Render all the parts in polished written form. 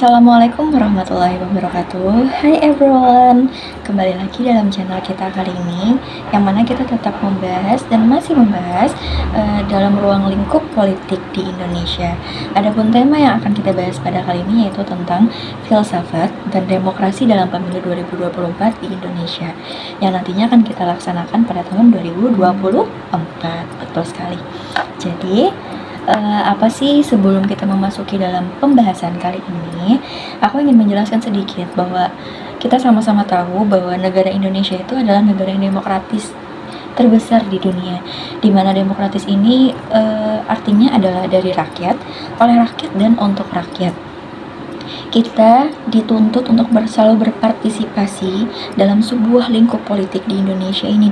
Assalamualaikum warahmatullahi wabarakatuh. Hai everyone, kembali lagi dalam channel kita kali ini, yang mana kita tetap membahas dan masih membahas dalam ruang lingkup politik di Indonesia. Adapun tema yang akan kita bahas pada kali ini yaitu tentang filsafat dan demokrasi dalam pemilu 2024 di Indonesia, yang nantinya akan kita laksanakan pada tahun 2024. Betul sekali. Jadi apa sih, sebelum kita memasuki dalam pembahasan kali ini, aku ingin menjelaskan sedikit bahwa kita sama-sama tahu bahwa negara Indonesia itu adalah negara yang demokratis terbesar di dunia, di mana demokratis ini artinya adalah dari rakyat, oleh rakyat, dan untuk rakyat. Kita dituntut untuk selalu berpartisipasi dalam sebuah lingkup politik di Indonesia ini,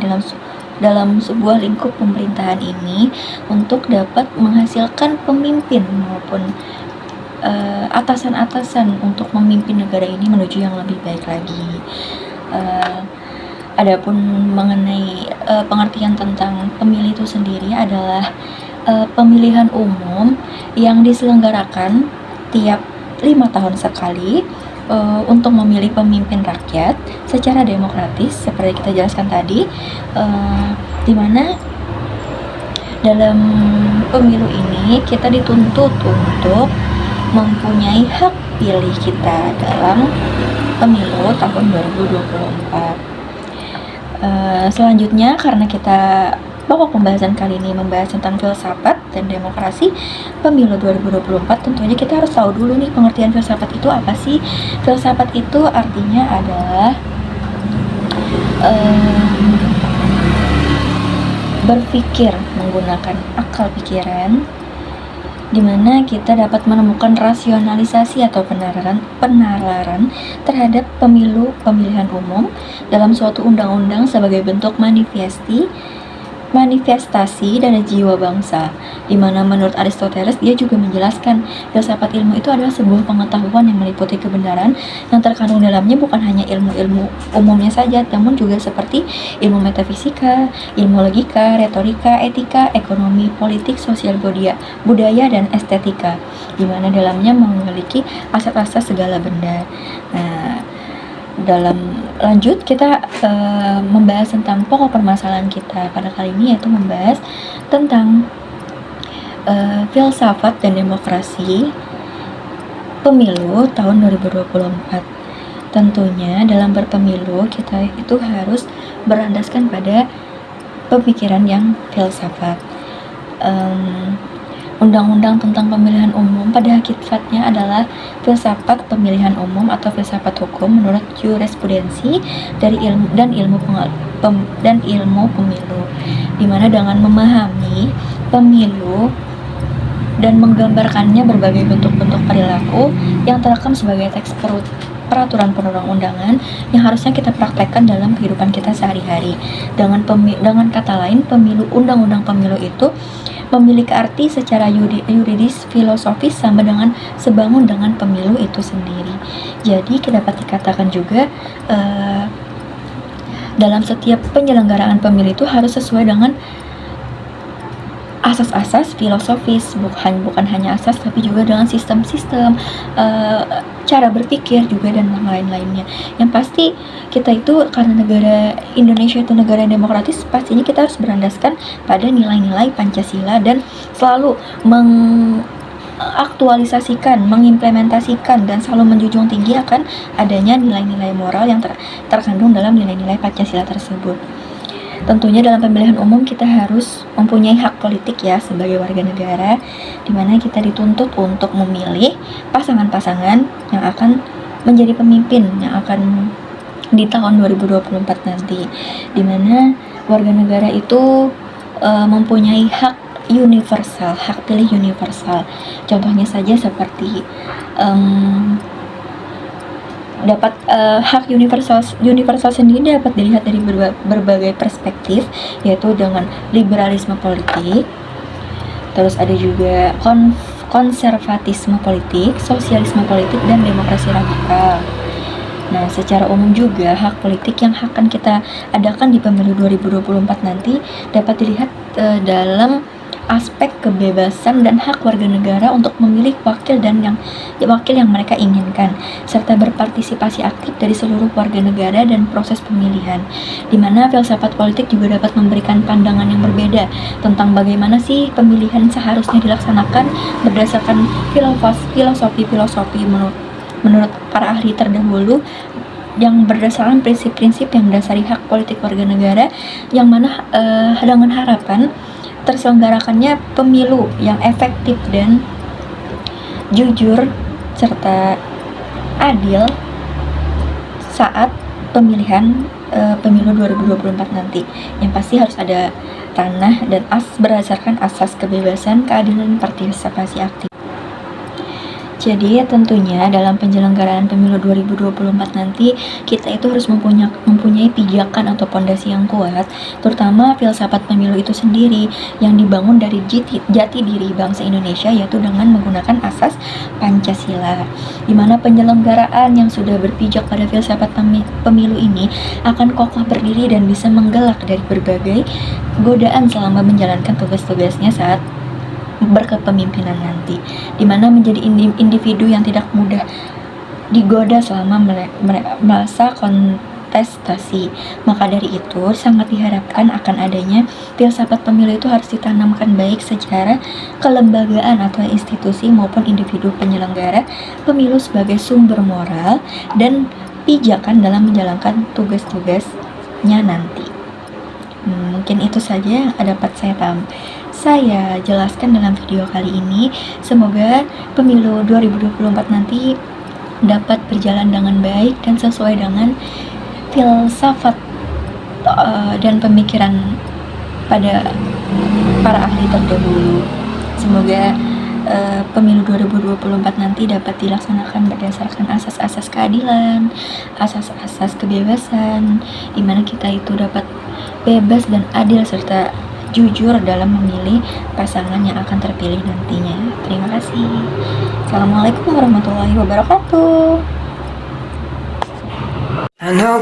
dalam sebuah lingkup pemerintahan ini, untuk dapat menghasilkan pemimpin maupun atasan-atasan untuk memimpin negara ini menuju yang lebih baik lagi. Adapun mengenai pengertian tentang pemilih itu sendiri adalah pemilihan umum yang diselenggarakan tiap 5 tahun sekali untuk memilih pemimpin rakyat secara demokratis seperti kita jelaskan tadi, di mana dalam pemilu ini kita dituntut untuk mempunyai hak pilih kita dalam pemilu tahun 2024. Selanjutnya, karena kita pokok pembahasan kali ini membahas tentang filsafat dan demokrasi pemilu 2024, tentunya kita harus tahu dulu nih pengertian filsafat itu apa sih. Filsafat itu artinya adalah berpikir menggunakan akal pikiran, di mana kita dapat menemukan rasionalisasi atau penalaran terhadap pemilihan umum dalam suatu undang-undang sebagai bentuk manifestasi dari jiwa bangsa, di mana menurut Aristoteles dia juga menjelaskan filsafat ilmu itu adalah sebuah pengetahuan yang meliputi kebenaran yang terkandung dalamnya bukan hanya ilmu-ilmu umumnya saja, namun juga seperti ilmu metafisika, ilmu logika, retorika, etika, ekonomi, politik, sosial budaya, dan estetika, di mana dalamnya memiliki asas-asas segala benda. Nah, dalam lanjut kita membahas tentang pokok permasalahan kita pada kali ini, yaitu membahas tentang filsafat dan demokrasi pemilu tahun 2024. Tentunya dalam berpemilu kita itu harus berlandaskan pada pemikiran yang filsafat. Undang-undang tentang pemilihan umum pada hakikatnya adalah filsafat pemilihan umum atau filsafat hukum menurut jurisprudensi dari ilmu pemilu, di mana dengan memahami pemilu dan menggambarkannya berbagai bentuk-bentuk perilaku yang terekam sebagai teks peraturan perundang-undangan yang harusnya kita praktekkan dalam kehidupan kita sehari-hari. Dengan kata lain, undang-undang pemilu itu memiliki arti secara yuridis filosofis sama dengan sebangun dengan pemilu itu sendiri. Jadi dapat dikatakan juga dalam setiap penyelenggaraan pemilu itu harus sesuai dengan asas-asas filosofis, bukan hanya asas tapi juga dengan sistem-sistem cara berpikir juga dan lain-lainnya. Yang pasti kita itu, karena negara Indonesia itu negara yang demokratis, pastinya kita harus berlandaskan pada nilai-nilai Pancasila dan selalu mengaktualisasikan, mengimplementasikan, dan selalu menjunjung tinggi akan adanya nilai-nilai moral yang terkandung dalam nilai-nilai Pancasila tersebut. Tentunya dalam pemilihan umum kita harus mempunyai hak politik ya sebagai warga negara, di mana kita dituntut untuk memilih pasangan-pasangan yang akan menjadi pemimpin yang akan di tahun 2024 nanti, di mana warga negara itu mempunyai hak universal, hak pilih universal. Contohnya saja seperti dapat hak universal sendiri dapat dilihat dari berbagai perspektif, yaitu dengan liberalisme politik, terus ada juga konservatisme politik, sosialisme politik, dan demokrasi radikal. Nah, secara umum juga hak politik yang akan kita adakan di pemilu 2024 nanti dapat dilihat dalam aspek kebebasan dan hak warga negara untuk memilih wakil yang mereka inginkan, serta berpartisipasi aktif dari seluruh warga negara dan proses pemilihan, di mana filsafat politik juga dapat memberikan pandangan yang berbeda tentang bagaimana sih pemilihan seharusnya dilaksanakan berdasarkan filosofi menurut para ahli terdahulu, yang berdasarkan prinsip-prinsip yang mendasari hak politik warga negara, yang mana dengan harapan terselenggarakannya pemilu yang efektif dan jujur serta adil saat pemilihan pemilu 2024 nanti. Yang pasti harus ada tanah dan berdasarkan asas kebebasan, keadilan, dan partisipasi aktif. Jadi tentunya dalam penyelenggaraan pemilu 2024 nanti kita itu harus mempunyai pijakan atau pondasi yang kuat, terutama filsafat pemilu itu sendiri yang dibangun dari jati diri bangsa Indonesia, yaitu dengan menggunakan asas Pancasila, di mana penyelenggaraan yang sudah berpijak pada filsafat pemilu ini akan kokoh berdiri dan bisa menggelak dari berbagai godaan selama menjalankan tugas-tugasnya saat berkepemimpinan nanti, di mana menjadi individu yang tidak mudah digoda selama masa kontestasi. Maka dari itu sangat diharapkan akan adanya filsafat pemilu itu harus ditanamkan baik secara kelembagaan atau institusi maupun individu penyelenggara pemilu sebagai sumber moral dan pijakan dalam menjalankan tugas-tugasnya nanti. Mungkin itu saja yang dapat saya jelaskan dalam video kali ini. Semoga pemilu 2024 nanti dapat berjalan dengan baik dan sesuai dengan filsafat dan pemikiran pada para ahli terdahulu. Semoga pemilu 2024 nanti dapat dilaksanakan berdasarkan asas-asas keadilan, asas-asas kebebasan, di mana kita itu dapat bebas dan adil serta jujur dalam memilih pasangan yang akan terpilih nantinya. Terima kasih. Assalamualaikum warahmatullahi wabarakatuh. I know